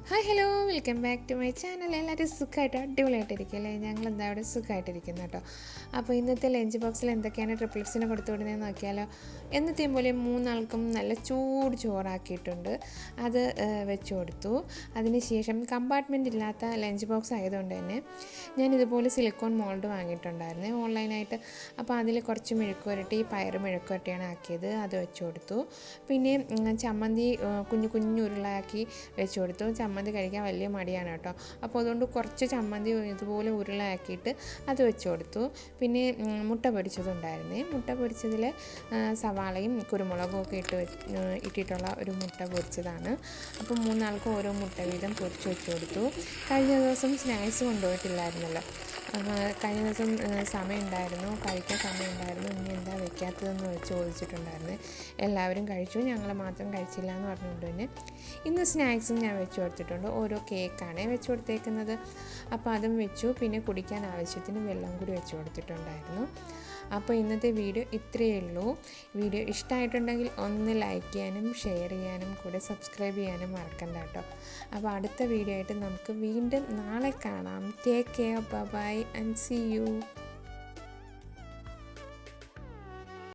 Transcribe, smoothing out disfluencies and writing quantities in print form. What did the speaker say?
Hi hello welcome back to my channel. എല്ലാവരും സുഖമായിട്ട് അടിപൊളിയായിട്ടിരിക്കും അല്ലേ? ഞങ്ങളെന്താ അവിടെ സുഖമായിട്ടിരിക്കുന്നു കേട്ടോ. അപ്പോൾ ഇന്നത്തെ ലഞ്ച് ബോക്സിൽ എന്തൊക്കെയാണ് ട്രിപ്പിൾസിന് കൊടുത്തു വിടുന്നതെന്ന് നോക്കിയാലോ. എന്നത്തെയും പോലെ മൂന്നാൾക്കും നല്ല ചൂട് ചോറാക്കിയിട്ടുണ്ട്. അത് വെച്ച് കൊടുത്തു. അതിനുശേഷം കമ്പാർട്ട്മെൻ്റ് ഇല്ലാത്ത ലഞ്ച് ബോക്സ് ആയതുകൊണ്ട് തന്നെ ഞാനിതുപോലെ സിലിക്കോൺ മോൾഡ് വാങ്ങിയിട്ടുണ്ടായിരുന്നു ഓൺലൈനായിട്ട്. അപ്പോൾ അതിൽ കുറച്ച് മെഴുക്കുവരട്ടി, പയറ് മെഴുക്കുവരട്ടിയാണ് ആക്കിയത്, അത് വെച്ച് കൊടുത്തു. പിന്നെ ചമ്മന്തി കുഞ്ഞു കുഞ്ഞു ഉരുളയാക്കി വെച്ച് കൊടുത്തു. ചമ്മന്തി കഴിക്കാൻ വലിയ മടിയാണ് കേട്ടോ. അപ്പോൾ അതുകൊണ്ട് കുറച്ച് ചമ്മന്തി ഇതുപോലെ ഉരുളയാക്കിയിട്ട് അത് വെച്ച് കൊടുത്തു. പിന്നെ മുട്ട പൊരിച്ചതുണ്ടായിരുന്നേ. മുട്ട പൊരിച്ചതിൽ സവാളയും കുരുമുളകും ഒക്കെ ഇട്ടിട്ടുള്ള ഒരു മുട്ട പൊരിച്ചതാണ്. അപ്പോൾ മൂന്നാൾക്കും ഓരോ മുട്ട വീതം പൊരിച്ച് വെച്ച് കൊടുത്തു. കഴിഞ്ഞ ദിവസം സ്നാക്സ് കൊണ്ടുപോയിട്ടില്ലായിരുന്നല്ലോ. കഴിഞ്ഞ ദിവസം സമയമുണ്ടായിരുന്നു, കഴിക്കാൻ സമയമുണ്ടായിരുന്നു. ഇനി എന്താ വെക്കാത്തതെന്ന് ചോദിച്ചിട്ടുണ്ടായിരുന്നു. എല്ലാവരും കഴിച്ചു, ഞങ്ങൾ മാത്രം കഴിച്ചില്ല എന്ന് പറഞ്ഞുകൊണ്ട് തന്നെ ഇന്ന് സ്നാക്സും ഞാൻ വെച്ച് കൊടുത്തിട്ടുണ്ട്. ഓരോ കേക്കാണ് വെച്ച് കൊടുത്തേക്കുന്നത്. അപ്പോൾ അതും വെച്ചു. പിന്നെ കുടിക്കാൻ ആവശ്യത്തിന് വെള്ളം കൂടി വെച്ച് കൊടുത്തിട്ടുണ്ടായിരുന്നു. അപ്പോൾ ഇന്നത്തെ വീഡിയോ ഇത്രയേ ഉള്ളൂ. വീഡിയോ ഇഷ്ടമായിട്ടുണ്ടെങ്കിൽ ഒന്ന് ലൈക്ക് ചെയ്യാനും ഷെയർ ചെയ്യാനും കൂടെ സബ്സ്ക്രൈബ് ചെയ്യാനും മറക്കണ്ട കേട്ടോ. അപ്പോൾ അടുത്ത വീഡിയോ ആയിട്ട് നമുക്ക് വീണ്ടും നാളെ കാണാം. Take care, bye and see U.